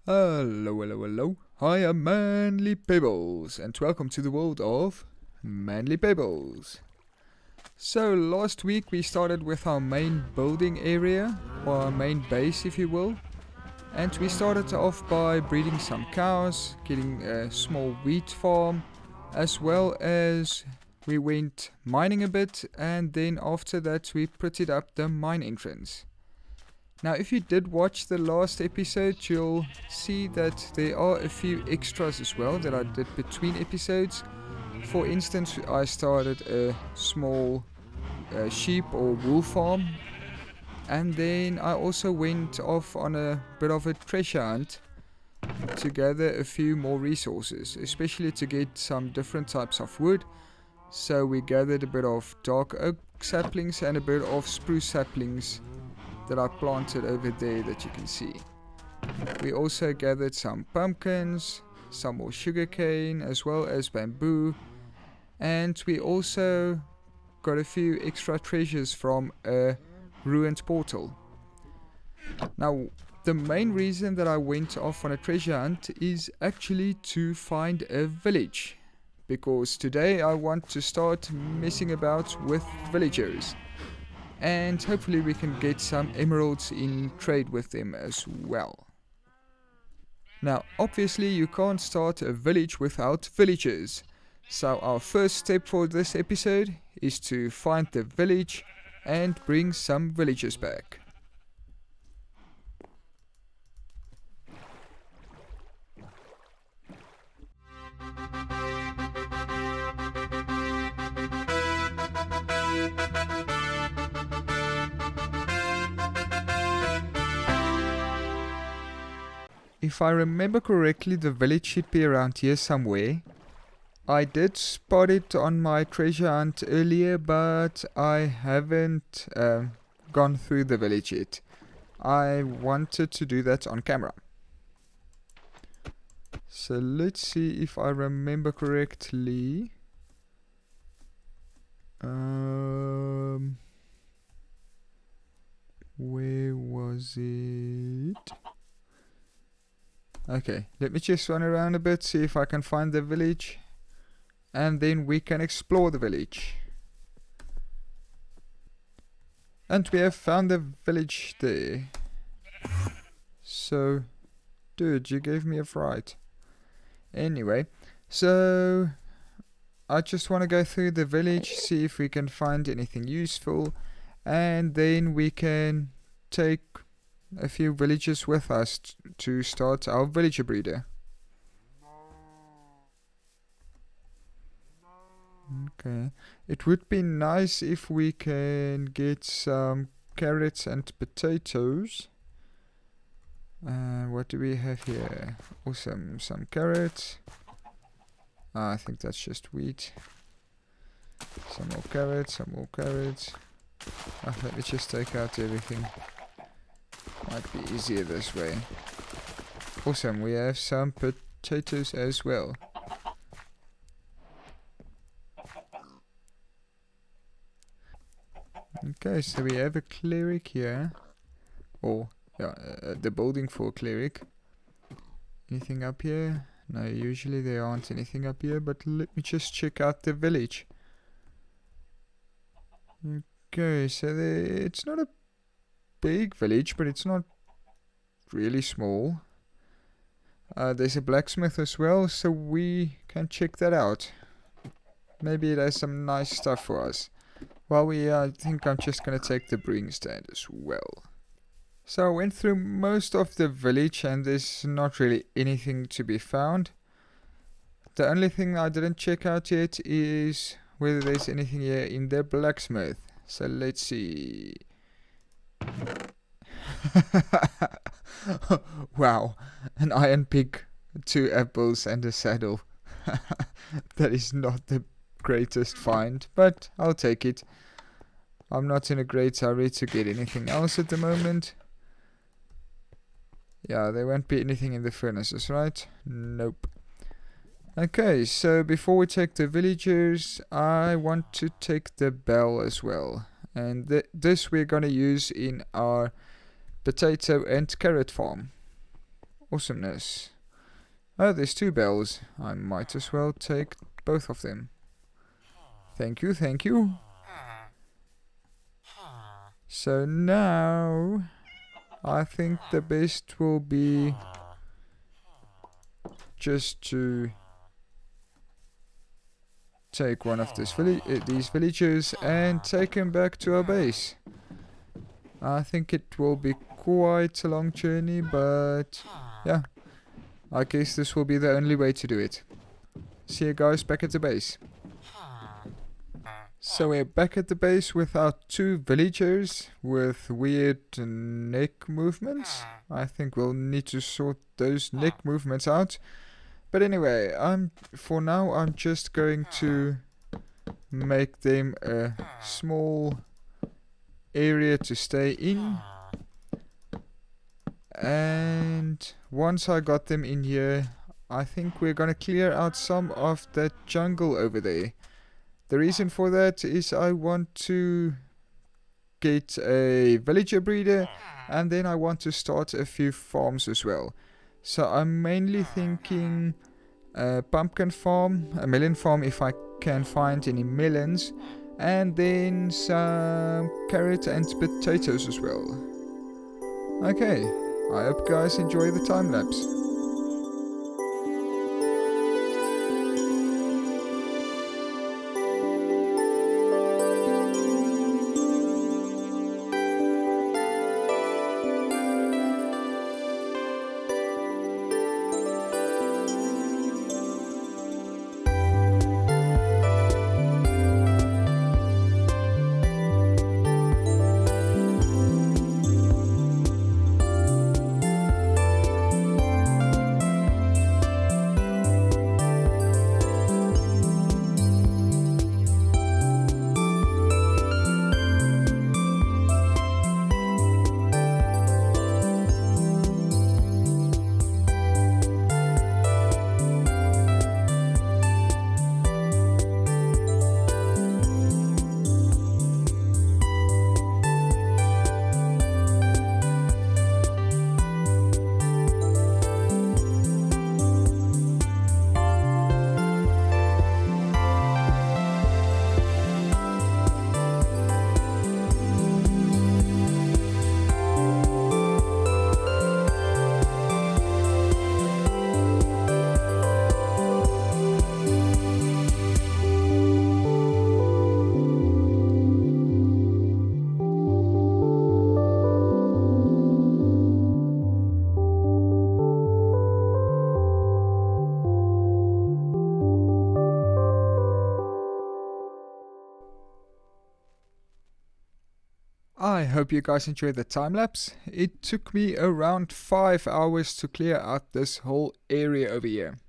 Hello, hello, hello. I am ManlyPebbles, and welcome to the world of ManlyPebbles. So, last week we started with our main building area, or our main base, if you will. And we started off by breeding some cows, getting a small wheat farm, as well as we went mining a bit, and then after that we prettied up the mine entrance. Now, if you did watch the last episode, you'll see that there are a few extras as well that I did between episodes. For instance, I started a small sheep or wool farm, and then I also went off on a bit of a treasure hunt to gather a few more resources, especially to get some different types of wood. So we gathered a bit of dark oak saplings and a bit of spruce saplings that I planted over there that you can see. We also gathered some pumpkins, some more sugarcane, as well as bamboo, and we also got a few extra treasures from a ruined portal. Now, the main reason that I went off on a treasure hunt is actually to find a village, because today I want to start messing about with villagers. And hopefully we can get some emeralds in trade with them as well. Now, obviously you can't start a village without villagers. So our first step for this episode is to find the village and bring some villagers back. If I remember correctly, the village should be around here somewhere. I did spot it on my treasure hunt earlier, but I haven't gone through the village yet. I wanted to do that on camera. So let's see if I remember correctly. Where was it? Okay, let me just run around a bit, see if I can find the village, and then we can explore the village. And we have found the village there. So, dude, you gave me a fright. Anyway, so I just want to go through the village, see if we can find anything useful, and then we can take a few villagers with us to start our villager breeder. Okay, it would be nice if we can get some carrots and potatoes. What do we have here? Awesome, some carrots. I think that's just wheat. Some more carrots, some more carrots. Let me just take out everything. Might be easier this way. Awesome, we have some potatoes as well. Okay, so we have a cleric here. Or, the building for a cleric. Anything up here? No, usually there aren't anything up here, but let me just check out the village. Okay, so it's not a big village, but it's not really small. There's a blacksmith as well, so we can check that out. Maybe it has some nice stuff for us. Well, I think I'm just gonna take the brewing stand as well. So I went through most of the village and there's not really anything to be found. The only thing I didn't check out yet is whether there's anything here in the blacksmith. So let's see. Wow, an iron pick, 2 apples and a saddle. That is not the greatest find, but I'll take it. I'm not in a great hurry to get anything else at the moment. Yeah, there won't be anything in the furnaces, right? Nope. Okay, so before we take the villagers, I want to take the bell as well. And this we're gonna use in our potato and carrot farm. Awesomeness. Oh, there's 2 bells. I might as well take both of them. Thank you, thank you. So now I think the best will be just to take one of these villagers and take him back to our base. I think it will be quite a long journey, but yeah, I guess this will be the only way to do it. See you guys back at the base. So we're back at the base with our 2 villagers with weird neck movements. I think we'll need to sort those neck movements out. But anyway, for now I'm just going to make them a small area to stay in. And once I got them in here, I think we're gonna clear out some of that jungle over there. The reason for that is I want to get a villager breeder, and then I want to start a few farms as well. So I'm mainly thinking a pumpkin farm, a melon farm if I can find any melons, and then some carrot and potatoes as well. Okay, I hope you guys enjoy the time lapse. I hope you guys enjoyed the time lapse. It took me around 5 hours to clear out this whole area over here.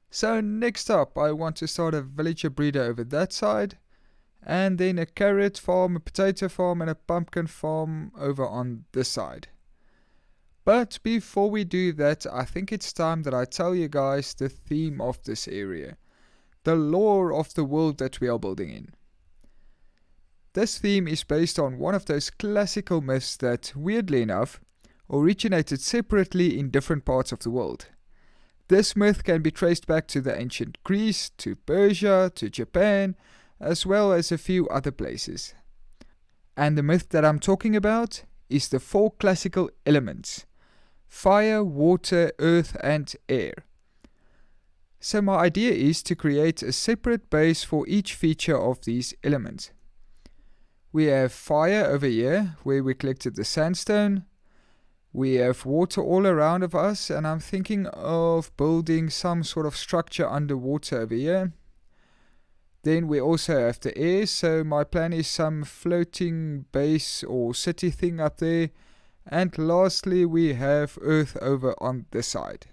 So next up I want to start a villager breeder over that side, and then a carrot farm, a potato farm and a pumpkin farm over on this side. But before we do that, I think it's time that I tell you guys the theme of this area, the lore of the world that we are building in. This theme is based on one of those classical myths that, weirdly enough, originated separately in different parts of the world. This myth can be traced back to the ancient Greece, to Persia, to Japan, as well as a few other places. And the myth that I'm talking about is the 4 classical elements: fire, water, earth and air. So my idea is to create a separate base for each feature of these elements. We have fire over here, where we collected the sandstone. We have water all around of us, and I'm thinking of building some sort of structure underwater over here. Then we also have the air, so my plan is some floating base or city thing up there. And lastly, we have earth over on this side.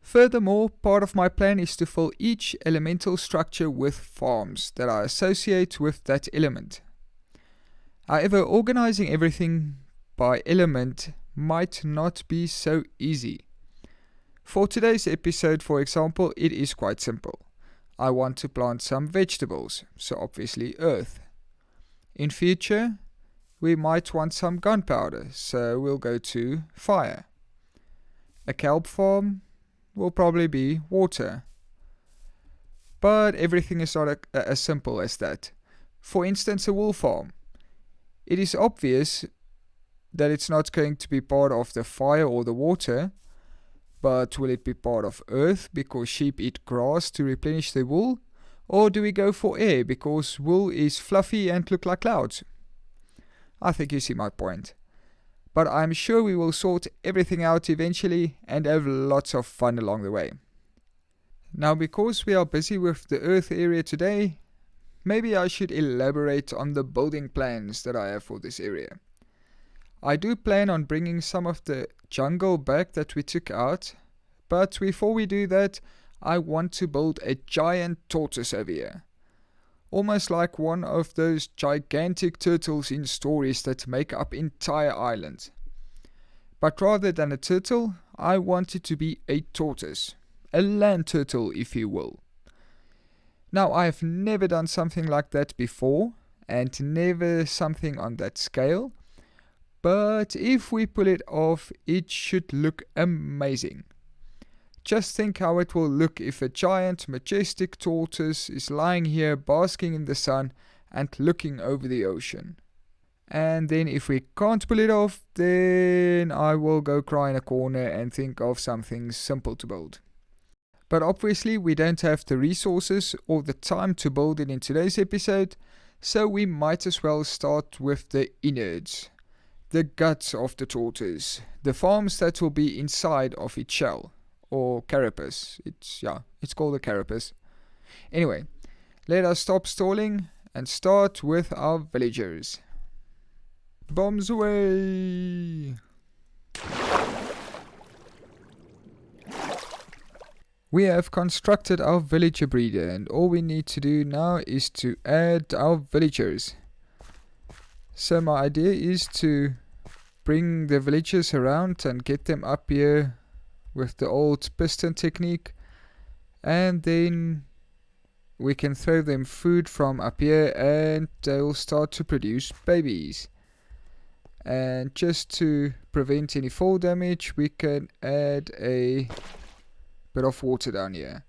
Furthermore, part of my plan is to fill each elemental structure with farms that I associate with that element. However, organizing everything by element might not be so easy. For today's episode, for example, it is quite simple. I want to plant some vegetables, so obviously earth. In future, we might want some gunpowder, so we'll go to fire. A kelp farm will probably be water. But everything is not as simple as that. For instance, a wool farm. It is obvious that it's not going to be part of the fire or the water, but will it be part of earth because sheep eat grass to replenish their wool? Or do we go for air because wool is fluffy and look like clouds? I think you see my point. But I'm sure we will sort everything out eventually and have lots of fun along the way. Now, because we are busy with the earth area today, maybe I should elaborate on the building plans that I have for this area. I do plan on bringing some of the jungle back that we took out, but before we do that, I want to build a giant tortoise over here. Almost like one of those gigantic turtles in stories that make up entire islands. But rather than a turtle, I want it to be a tortoise. A land turtle, if you will. Now, I have never done something like that before, and never something on that scale. But if we pull it off, it should look amazing. Just think how it will look if a giant, majestic tortoise is lying here basking in the sun and looking over the ocean. And then if we can't pull it off, then I will go cry in a corner and think of something simple to build. But obviously we don't have the resources or the time to build it in today's episode, so we might as well start with the innards. The guts of the tortoise. The farms that will be inside of its shell. Or carapace. It's called a carapace. Anyway, let us stop stalling and start with our villagers. Bombs away! We have constructed our villager breeder, and all we need to do now is to add our villagers. So my idea is to bring the villagers around and get them up here with the old piston technique, and then we can throw them food from up here and they will start to produce babies. And just to prevent any fall damage, we can add a bit of water down here.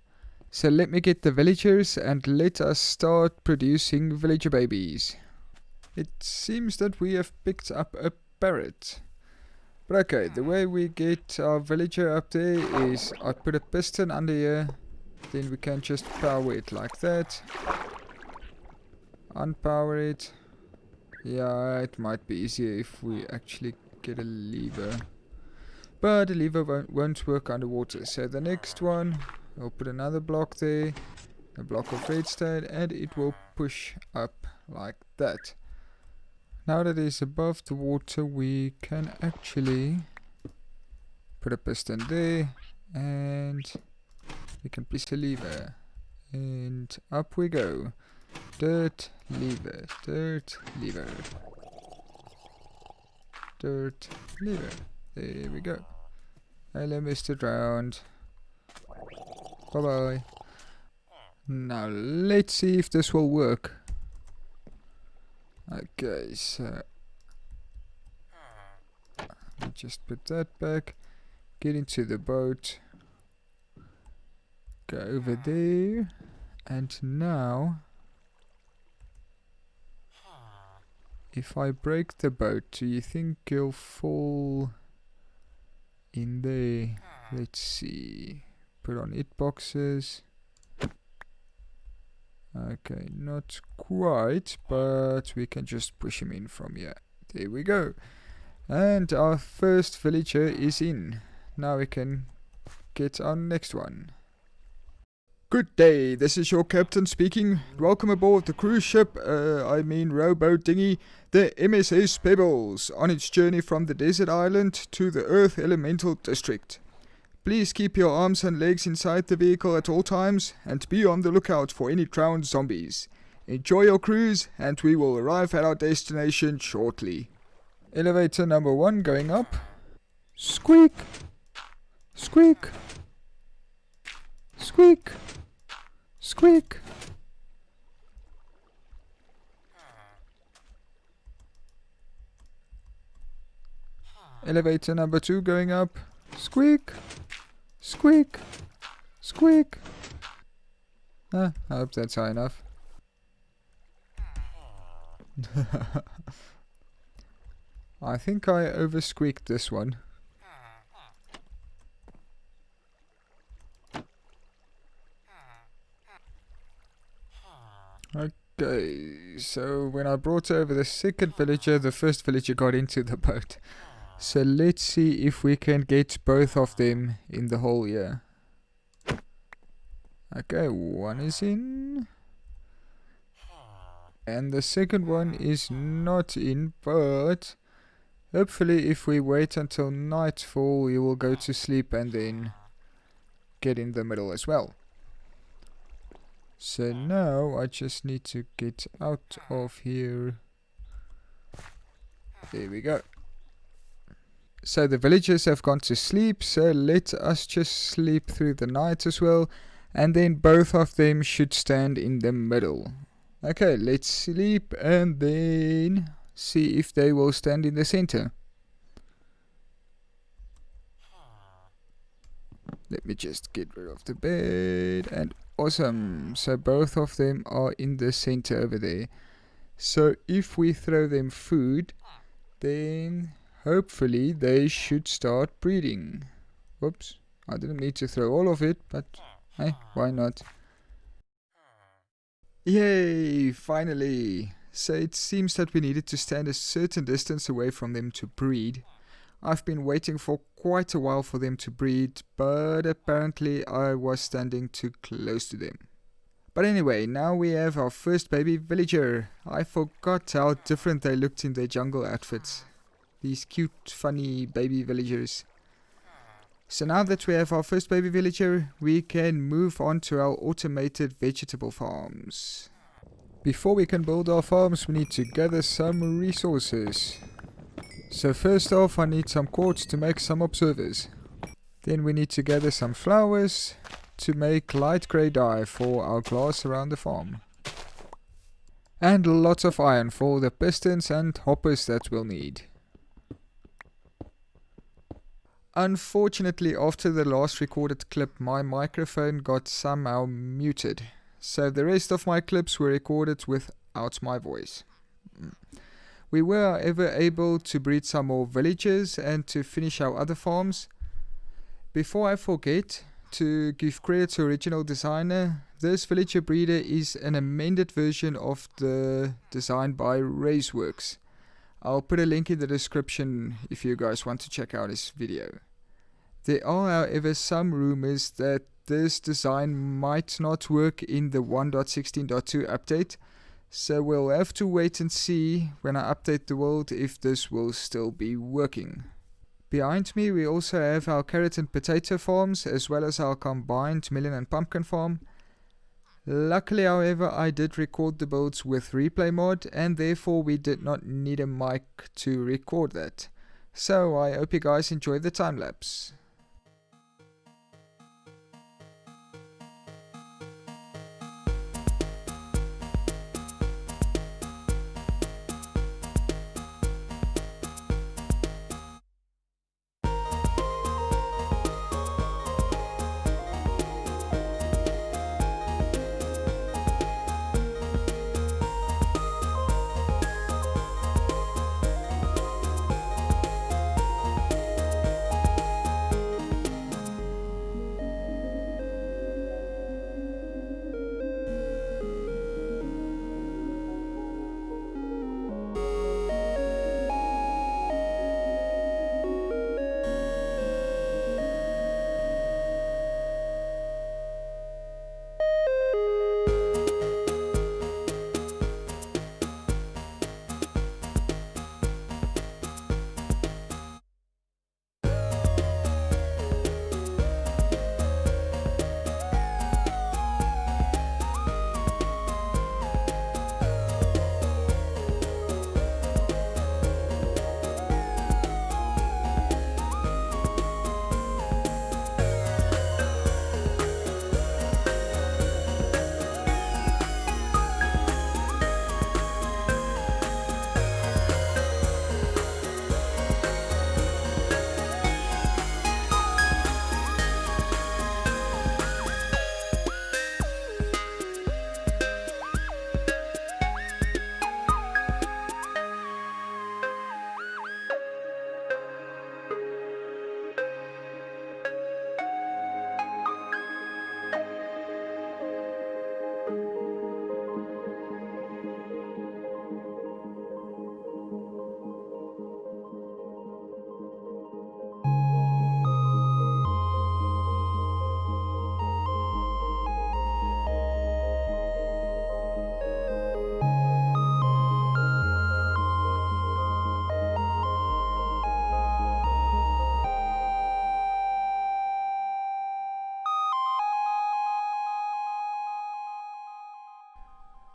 So let me get the villagers and let us start producing villager babies. It seems that we have picked up a parrot. But okay, the way we get our villager up there is I put a piston under here, then we can just power it like that. Unpower it. Yeah, it might be easier if we actually get a lever. But a lever won't work underwater. So the next one, I'll put another block there, a block of redstone, and it will push up like that. Now that it's above the water, we can actually put a piston there, and we can place a lever, and up we go. Dirt, lever, dirt, lever, dirt, lever. There we go. Hello, Mr. Drowned. Bye bye. Now let's see if this will work. Okay, so let me just put that back. Get into the boat. Go over there. And now, if I break the boat, do you think you'll fall in there? Let's see. Put on it boxes. Okay, not quite, but we can just push him in from here. There we go. And our first villager is in. Now we can get our next one. Good day, this is your captain speaking. Welcome aboard the cruise ship, rowboat dinghy, the MSS Pebbles, on its journey from the desert island to the Earth Elemental District. Please keep your arms and legs inside the vehicle at all times, and be on the lookout for any drowned zombies. Enjoy your cruise, and we will arrive at our destination shortly. Elevator number 1 going up. Squeak! Squeak! Squeak! Squeak! Elevator number 2 going up. Squeak! Squeak! Squeak! I hope that's high enough. I think I over-squeaked this one. Okay, so when I brought over the second villager, the first villager got into the boat. So let's see if we can get both of them in the hole here. Okay, one is in. And the second one is not in, but hopefully if we wait until nightfall, he will go to sleep and then get in the middle as well. So now I just need to get out of here. There we go. So the villagers have gone to sleep, so let us just sleep through the night as well, and then both of them should stand in the middle. Okay, let's sleep and then see if they will stand in the center. Let me just get rid of the bed, and awesome, so both of them are in the center over there. So if we throw them food, then hopefully they should start breeding. Whoops, I didn't need to throw all of it, but hey, why not? Yay, finally! So it seems that we needed to stand a certain distance away from them to breed. I've been waiting for quite a while for them to breed, but apparently I was standing too close to them. But anyway, now we have our first baby villager. I forgot how different they looked in their jungle outfits. These cute, funny baby villagers. So now that we have our first baby villager, we can move on to our automated vegetable farms. Before we can build our farms, we need to gather some resources. So first off, I need some quartz to make some observers. Then we need to gather some flowers to make light grey dye for our glass around the farm. And lots of iron for the pistons and hoppers that we'll need. Unfortunately, after the last recorded clip, my microphone got somehow muted. So the rest of my clips were recorded without my voice. We were however able to breed some more villagers and to finish our other farms. Before I forget to give credit to original designer, this villager breeder is an amended version of the design by Raceworks. I'll put a link in the description if you guys want to check out his video. There are however some rumors that this design might not work in the 1.16.2 update, so we'll have to wait and see when I update the world if this will still be working. Behind me we also have our carrot and potato farms, as well as our combined melon and pumpkin farm. Luckily however, I did record the builds with replay mod, and therefore we did not need a mic to record that. So I hope you guys enjoy the time lapse.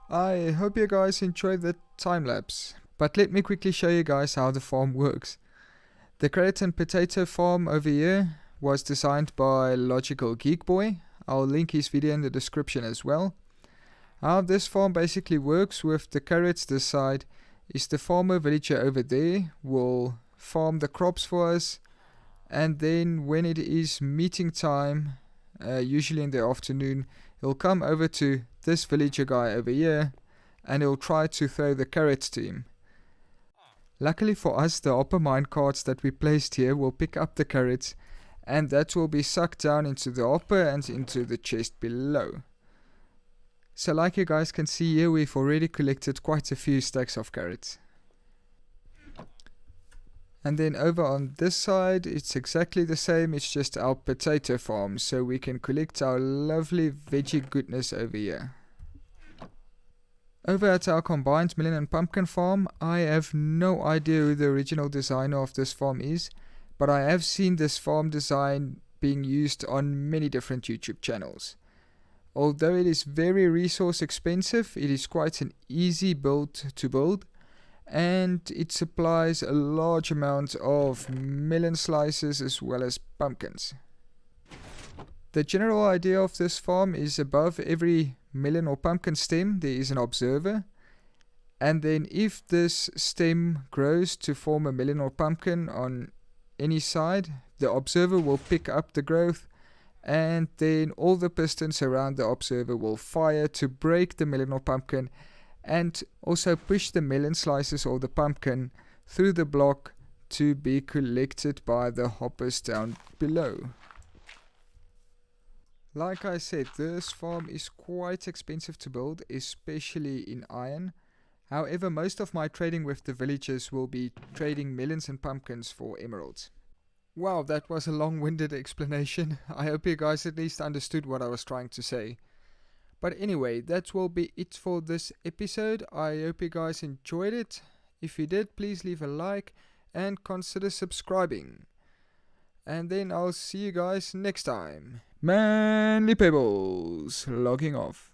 I hope you guys enjoyed the time lapse. But let me quickly show you guys how the farm works. The carrot and potato farm over here was designed by LogicalGeekBoy. I'll link his video in the description as well. How this farm basically works with the carrots this side is the farmer villager over there will farm the crops for us, and then when it is meeting time, usually in the afternoon, he'll come over to this villager guy over here and he'll try to throw the carrots to him. Luckily for us, the upper mine carts that we placed here will pick up the carrots, and that will be sucked down into the hopper and into the chest below. So like you guys can see here, we've already collected quite a few stacks of carrots. And then over on this side, it's exactly the same, it's just our potato farm, so we can collect our lovely veggie goodness over here. Over at our combined melon and pumpkin farm, I have no idea who the original designer of this farm is, but I have seen this farm design being used on many different YouTube channels. Although it is very resource expensive, it is quite an easy build to build, and it supplies a large amount of melon slices as well as pumpkins. The general idea of this farm is above every melon or pumpkin stem there is an observer, and then if this stem grows to form a melon or pumpkin on any side, the observer will pick up the growth, and then all the pistons around the observer will fire to break the melon or pumpkin and also push the melon slices or the pumpkin through the block to be collected by the hoppers down below. Like I said, this farm is quite expensive to build, especially in iron. However, most of my trading with the villagers will be trading melons and pumpkins for emeralds. Wow, that was a long-winded explanation. I hope you guys at least understood what I was trying to say. But anyway, that will be it for this episode. I hope you guys enjoyed it. If you did, please leave a like and consider subscribing. And then I'll see you guys next time. ManlyPebbles, logging off.